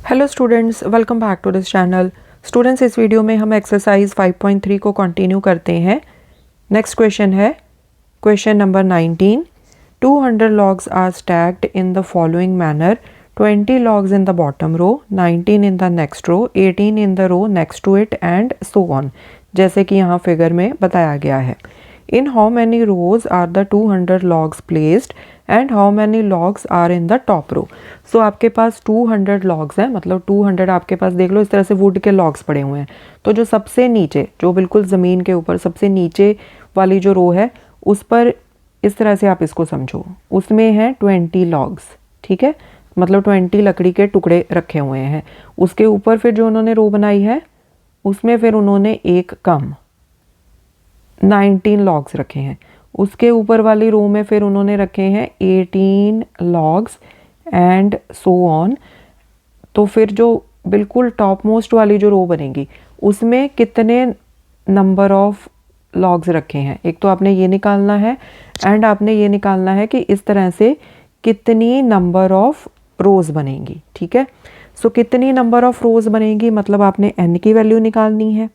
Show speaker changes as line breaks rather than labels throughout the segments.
Hello students, welcome back to this channel. Students, इस वीडियो में हम एक्सरसाइज 5.3 को कंटिन्यू करते हैं। नेक्स्ट क्वेश्चन है question number 19। 200 logs are stacked in the following manner: 20 logs in the bottom row, 19 in the next row, 18 in the row next to it and so on, जैसे कि यहाँ figure में बताया गया है। In how many rows are the 200 logs placed and how many logs are in the top row? So आपके पास 200 logs हैं, मतलब 200 आपके पास देख लो इस तरह से वुड के logs पड़े हुए हैं। तो जो सबसे नीचे, जो बिल्कुल ज़मीन के ऊपर सबसे नीचे वाली जो रो है उस पर इस तरह से आप इसको समझो, उसमें है 20 logs, ठीक है, मतलब 20 लकड़ी के टुकड़े रखे हुए हैं। उसके ऊपर फिर जो उन्होंने रो बनाई है उसमें फिर उन्होंने एक कम 19 लॉग्स रखे हैं। उसके ऊपर वाली रो में फिर उन्होंने रखे हैं 18 लॉग्स एंड सो ऑन। तो फिर जो बिल्कुल टॉप मोस्ट वाली जो रो बनेगी उसमें कितने नंबर ऑफ लॉग्स रखे हैं, एक तो आपने ये निकालना है एंड आपने ये निकालना है कि इस तरह से कितनी नंबर ऑफ रोज़ बनेंगी। ठीक है, सो कितनी नंबर ऑफ रोज़ बनेंगी मतलब आपने n की वैल्यू निकालनी है।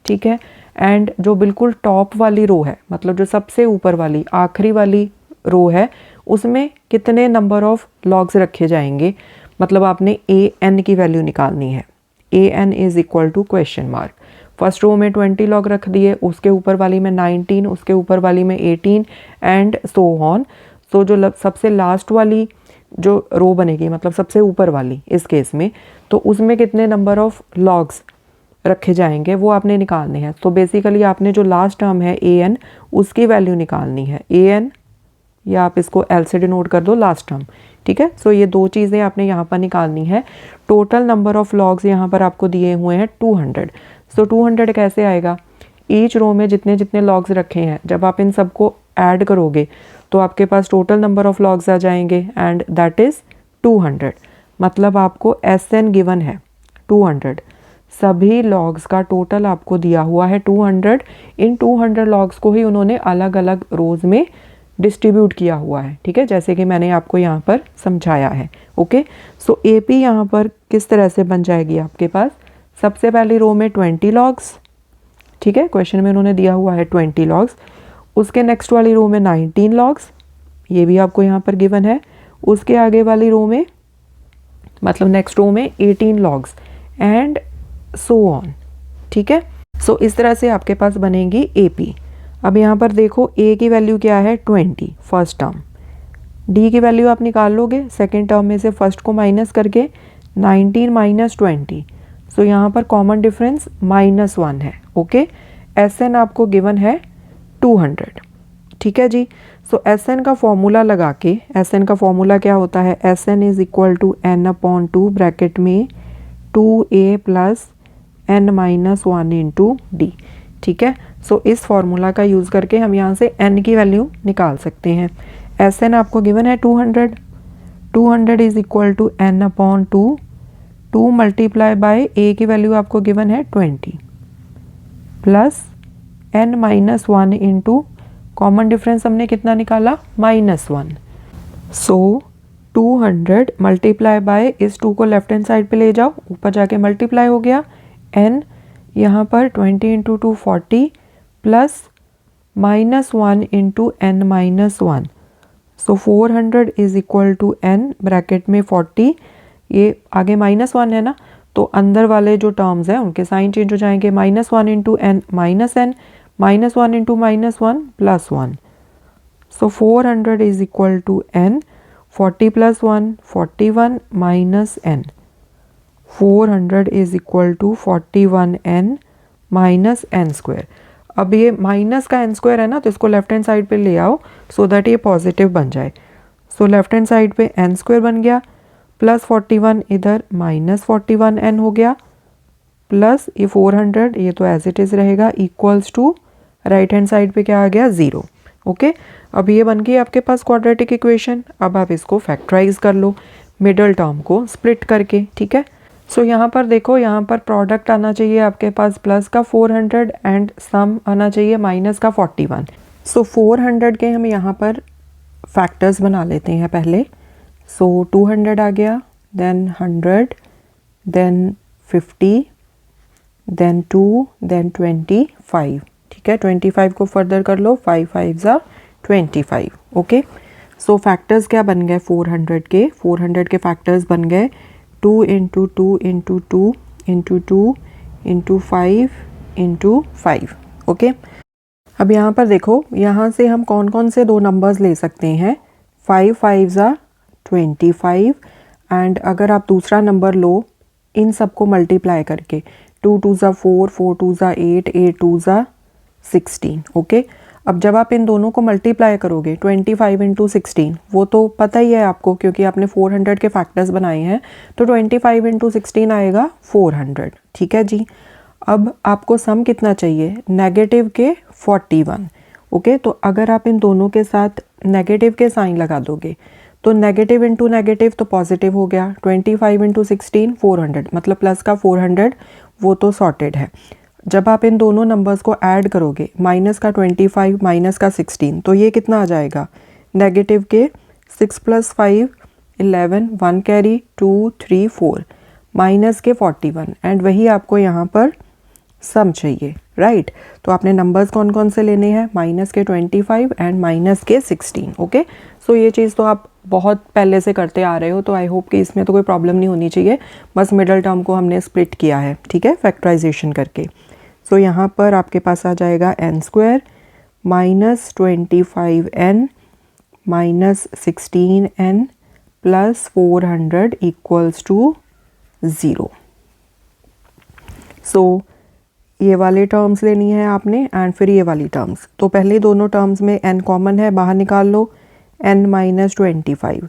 ठीक है, एंड जो बिल्कुल टॉप वाली रो है, मतलब जो सबसे ऊपर वाली आखिरी वाली रो है, उसमें कितने नंबर ऑफ लॉग्स रखे जाएंगे, मतलब आपने an की वैल्यू निकालनी है। an is equal to question mark. First row में 20 लॉग रख दिए, उसके ऊपर वाली में 19, उसके ऊपर वाली में 18 एंड सो ऑन। सो जो सबसे लास्ट वाली जो रो बनेगी, मतलब सबसे ऊपर वाली इस केस में, तो उसमें कितने नंबर ऑफ लॉग्स रखे जाएंगे वो आपने निकालने हैं। तो बेसिकली आपने जो लास्ट टर्म है an, उसकी वैल्यू निकालनी है। an या आप इसको l से डिनोट कर दो लास्ट टर्म। ठीक है, सो ये दो चीज़ें आपने यहाँ पर निकालनी है। टोटल नंबर ऑफ लॉग्स यहाँ पर आपको दिए हुए हैं 200। सो 200 कैसे आएगा, ईच रो में जितने जितने लॉग्स रखे हैं जब आप इन सबको ऐड करोगे तो आपके पास टोटल नंबर ऑफ लॉग्स आ जाएंगे एंड दैट इज़ 200। मतलब आपको SN गिवन है 200, सभी लॉग्स का टोटल आपको दिया हुआ है 200। इन 200 लॉग्स को ही उन्होंने अलग अलग रोज़ में डिस्ट्रीब्यूट किया हुआ है। ठीक है, जैसे कि मैंने आपको यहाँ पर समझाया है। ओके, सो AP यहाँ पर किस तरह से बन जाएगी आपके पास, सबसे पहली रो में 20 लॉग्स, ठीक है, क्वेश्चन में उन्होंने दिया हुआ है 20 लॉग्स। उसके नेक्स्ट वाली रो में 19 लॉग्स, ये भी आपको यहाँ पर गिवन है। उसके आगे वाली रो में, मतलब नेक्स्ट रो में 18 लॉग्स एंड सो ऑन। ठीक है, सो इस तरह से आपके पास बनेगी AP। अब यहाँ पर देखो A की वैल्यू क्या है 20 फर्स्ट टर्म, D की वैल्यू आप निकाल लोगे सेकेंड टर्म में से फर्स्ट को माइनस करके, 19 माइनस 20, सो यहाँ पर कॉमन डिफरेंस -1 है। ओके, SN आपको गिवन है 200। ठीक है जी, सो SN का फॉर्मूला लगा के, SN का फॉर्मूला क्या होता है, SN is equal to n/2 bracket में 2a plus n-1 into D. ठीक है, सो इस फॉर्मूला का यूज़ करके हम यहाँ से n की वैल्यू निकाल सकते हैं। SN आपको गिवन है 200, 200 is equal to n/2, 2 multiply by A की वैल्यू आपको गिवन है 20 plus n-1 into common difference हमने कितना निकाला -1। सो 200 मल्टीप्लाई बाय, इस 2 को लेफ्ट हैंड साइड पे ले जाओ, ऊपर जाके मल्टीप्लाई हो गया, n यहाँ पर 20 into 2 40 plus -1 into n-1, so 400 is equal to n bracket में 40, ये आगे -1 है ना, तो अंदर वाले जो टर्म्स हैं उनके साइन चेंज हो जाएंगे, -1 into n -n, -1 into -1 +1, so 400 is equal to n, 40 plus 1 41 minus n, 400 is equal to 41n minus n square. अब ये माइनस का n स्क्वायर है ना, तो इसको लेफ्ट हैंड साइड पे ले आओ सो दैट ये पॉजिटिव बन जाए। सो लेफ्ट हैंड साइड पे n स्क्वायर बन गया, प्लस 41 इधर -41n हो गया, प्लस ये 400, ये तो एज इट इज़ रहेगा, equals to right hand side पे क्या आ गया 0। ओके, अब ये बन गई आपके पास क्वाड्रेटिक इक्वेशन। अब आप इसको फैक्टराइज कर लो मिडल टर्म को स्प्लिट करके। ठीक है, सो यहाँ पर देखो, यहाँ पर प्रोडक्ट आना चाहिए आपके पास प्लस का 400 एंड सम आना चाहिए माइनस का 41। सो 400 के हम यहाँ पर फैक्टर्स बना लेते हैं पहले। सो 200 आ गया, देन 100, देन 50, देन 2, देन 25। ठीक है, 25 को फर्दर कर लो, 5 5 ज़ा 25। ओके, सो फैक्टर्स क्या बन गए 400 के? 400 के फैक्टर्स बन गए 2 into 2 into 2 into 2 into 5 into 5। Okay, अब यहाँ पर देखो, यहाँ से हम कौन कौन से दो नंबर्स ले सकते हैं? 5 5 ज़ा 25 एंड अगर आप दूसरा नंबर लो इन सबको मल्टीप्लाई करके, 2 2 ज़ा 4, 4 2 ज़ा 8, 8 2 ज़ा 16। ओके, अब जब आप इन दोनों को मल्टीप्लाई करोगे 25 इंटू 16, वो तो पता ही है आपको क्योंकि आपने 400 के फैक्टर्स बनाए हैं, तो 25 इंटू 16 आएगा 400। ठीक है जी, अब आपको सम कितना चाहिए? नेगेटिव के 41। ओके, तो अगर आप इन दोनों के साथ नेगेटिव के साइन लगा दोगे तो नेगेटिव इंटू नेगेटिव तो पॉजिटिव हो गया, 25 इंटू 16 400, मतलब प्लस का 400 वो तो सॉर्टेड है। जब आप इन दोनों नंबर्स को ऐड करोगे, माइनस का 25 माइनस का 16, तो ये कितना आ जाएगा? नेगेटिव के 6 + 5 11, 1 कैरी 2 3 4, माइनस के 41 एंड वही आपको यहाँ पर सम चाहिए, राइट? तो आपने नंबर्स कौन कौन से लेने हैं? माइनस के 25 एंड माइनस के 16। ओके, सो ये चीज़ तो आप बहुत पहले से करते आ रहे हो, तो आई होप कि इसमें तो कोई प्रॉब्लम नहीं होनी चाहिए। बस मिडल टर्म को हमने स्प्लिट किया है, ठीक है, फैक्टराइजेशन करके। सो यहाँ पर आपके पास आ जाएगा n² minus 25n minus 16n plus 400 equals to 0। So ये वाले टर्म्स लेनी है आपने एंड फिर ये वाली टर्म्स। तो पहले दोनों टर्म्स में n कॉमन है, बाहर निकाल लो, n माइनस 25।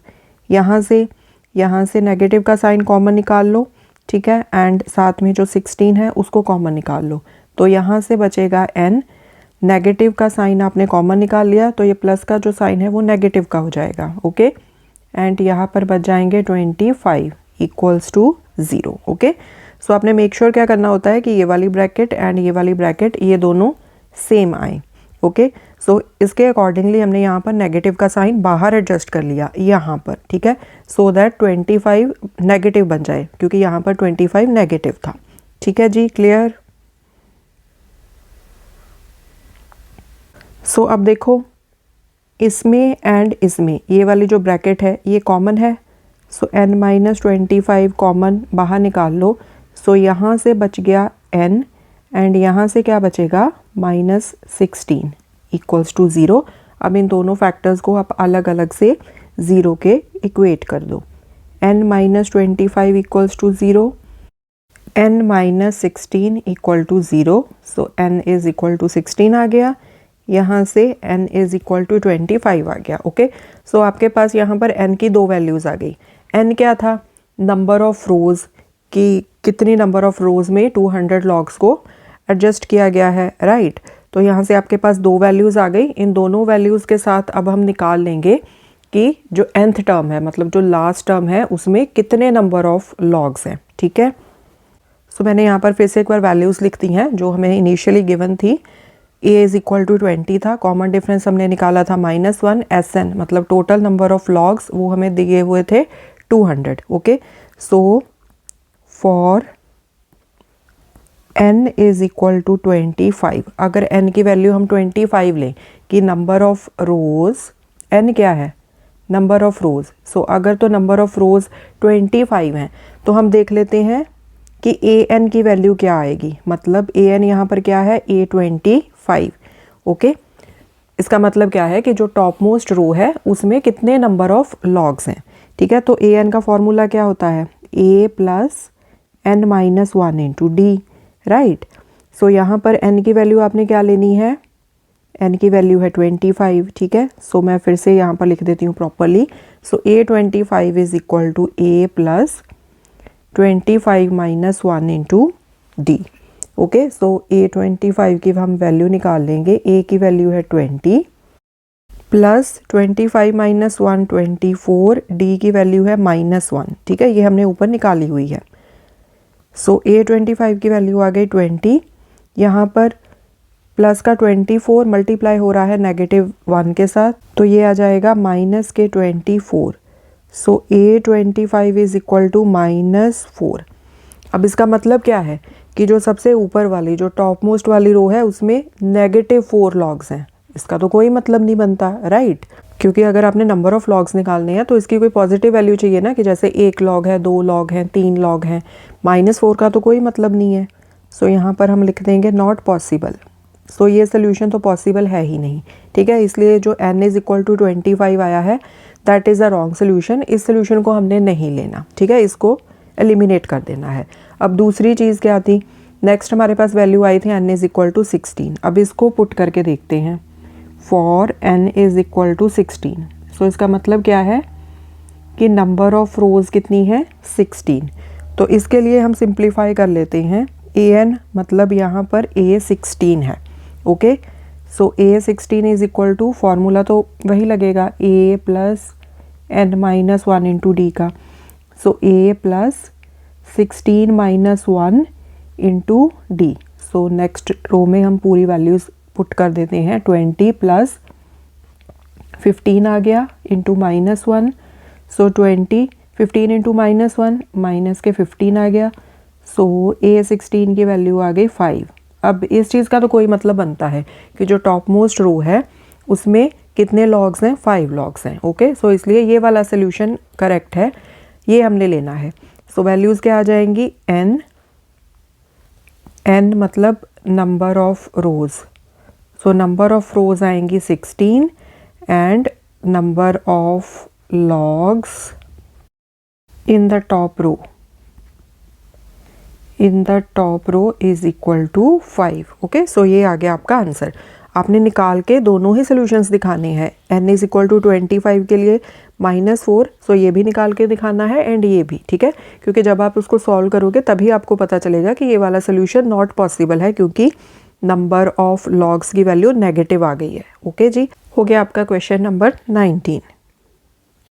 यहाँ से नेगेटिव का साइन कॉमन निकाल लो, ठीक है, एंड साथ में जो 16 है उसको कॉमन निकाल लो। तो यहाँ से बचेगा n, नेगेटिव का साइन आपने कॉमन निकाल लिया तो ये प्लस का जो साइन है वो नेगेटिव का हो जाएगा। ओके, एंड यहाँ पर बच जाएंगे 25 इक्वल्स टू 0। ओके, सो आपने मेक श्योर क्या करना होता है कि ये वाली ब्रैकेट एंड ये वाली ब्रैकेट ये दोनों सेम आए। ओके, सो इसके अकॉर्डिंगली हमने यहाँ पर नेगेटिव का साइन बाहर एडजस्ट कर लिया यहाँ पर, ठीक है, सो दैट 25 नेगेटिव बन जाए क्योंकि यहाँ पर 25 नेगेटिव था। ठीक है जी, क्लियर? सो अब देखो, इसमें एंड इसमें ये वाली जो ब्रैकेट है ये कॉमन है, सो n माइनस 25 कॉमन बाहर निकाल लो। सो यहाँ से बच गया n एंड यहाँ से क्या बचेगा? Minus 16 equals to 0। अब इन दोनों फैक्टर्स को आप अलग अलग से 0 के इक्वेट कर दो। n minus 25 equals to 0, n minus 16 equal to 0। So n is equal to 16 आ गया, यहाँ से n इज इक्वल टू 25 आ गया। ओके, सो आपके पास यहाँ पर n की दो वैल्यूज़ आ गई। n क्या था? नंबर ऑफ रोज़ की कितनी नंबर ऑफ रोज़ में 200 लॉग्स को एडजस्ट किया गया है, राइट? तो यहाँ से आपके पास दो वैल्यूज़ आ गई। इन दोनों वैल्यूज़ के साथ अब हम निकाल लेंगे कि जो nth टर्म है, मतलब जो लास्ट टर्म है, उसमें कितने नंबर ऑफ लॉग्स हैं। ठीक है, सो मैंने यहाँ पर फिर से एक बार वैल्यूज़ लिख दी हैं जो हमें इनिशियली गिवन थी। a इज़ इक्वल टू 20 था, कॉमन डिफरेंस हमने निकाला था -1, SN मतलब टोटल नंबर ऑफ लॉग्स वो हमें दिए हुए थे 200। Okay, so for n is equal to 25, अगर n की वैल्यू हम 25 लें कि नंबर ऑफ रोज़, n क्या है? Number of rows. सो अगर तो नंबर ऑफ रोज़ 25 हैं तो हम देख लेते हैं कि an की वैल्यू क्या आएगी। मतलब an यहाँ पर क्या है? A25। ओके, इसका मतलब क्या है कि जो टॉप मोस्ट रो है उसमें कितने नंबर ऑफ लॉग्स हैं। ठीक है, तो an का फॉर्मूला क्या होता है? a plus n minus 1 into D, right? So यहाँ पर n की वैल्यू आपने क्या लेनी है? n की वैल्यू है 25। ठीक है, सो मैं फिर से यहाँ पर लिख देती हूँ properly. So A25 is equal to a plus 25 minus 1 into D. Okay, so A25 की हम वैल्यू निकाल लेंगे। a की वैल्यू है 20 प्लस 25 माइनस 1 24, डी की वैल्यू है -1। ठीक है, ये हमने ऊपर निकाली हुई है। सो A25 की वैल्यू आ गई 20, यहाँ पर प्लस का 24 मल्टीप्लाई हो रहा है -1 के साथ, तो ये आ जाएगा माइनस के 24। सो A25 इज इक्वल टू -4। अब इसका मतलब क्या है कि जो सबसे ऊपर वाली जो टॉप मोस्ट वाली रो है उसमें -4 लॉग्स हैं, इसका तो कोई मतलब नहीं बनता, राइट? क्योंकि अगर आपने नंबर ऑफ लॉग्स निकालने हैं तो इसकी कोई पॉजिटिव वैल्यू चाहिए ना, कि जैसे 1 लॉग है, 2 लॉग हैं, 3 लॉग हैं। -4 का तो कोई मतलब नहीं है। सो यहाँ पर हम लिख देंगे नॉट पॉसिबल। सो ये सोल्यूशन तो पॉसिबल है ही नहीं, ठीक है। इसलिए जो n = 25 आया है that is a wrong solution. इस सोल्यूशन को हमने नहीं लेना, ठीक है, इसको एलिमिनेट कर देना है। अब दूसरी चीज़ क्या थी, नेक्स्ट हमारे पास वैल्यू आई थी n = 16। अब इसको पुट करके देखते हैं, फॉर n = 16। सो इसका मतलब क्या है कि नंबर ऑफ रोज़ कितनी है, 16। तो इसके लिए हम सिंप्लीफाई कर लेते हैं, an मतलब यहाँ पर a16 है, ओके। सो a16 = फॉर्मूला तो वही लगेगा, a + n - 1 × d का। So a + 16 - 1 × d। So next row में हम पूरी वैल्यूज़ पुट कर देते हैं, 20 + 15 आ गया इंटू -1। सो 20, 15 × -1 माइनस के 15 आ गया। सो a16 की वैल्यू आ गई 5। अब इस चीज़ का तो कोई मतलब बनता है कि जो टॉप मोस्ट रो है उसमें कितने लॉग्स हैं, 5 लॉग्स हैं, ओके। सो इसलिए ये वाला सोल्यूशन करेक्ट है, ये हमने लेना है। सो वैल्यूज़ क्या आ जाएंगी, n मतलब number of rows. So number of rows आएंगी 16 and number of logs in the top row is equal to 5, okay. So ये आ गया आपका आंसर। आपने निकाल के दोनों ही सॉल्यूशंस दिखाने हैं, n = 25 के लिए -4, सो ये भी निकाल के दिखाना है एंड ये भी, ठीक है। क्योंकि जब आप उसको सॉल्व करोगे तभी आपको पता चलेगा कि ये वाला सोल्यूशन नॉट पॉसिबल है, क्योंकि नंबर ऑफ लॉग्स की वैल्यू नेगेटिव आ गई है, ओके जी। हो गया आपका क्वेश्चन नंबर 19।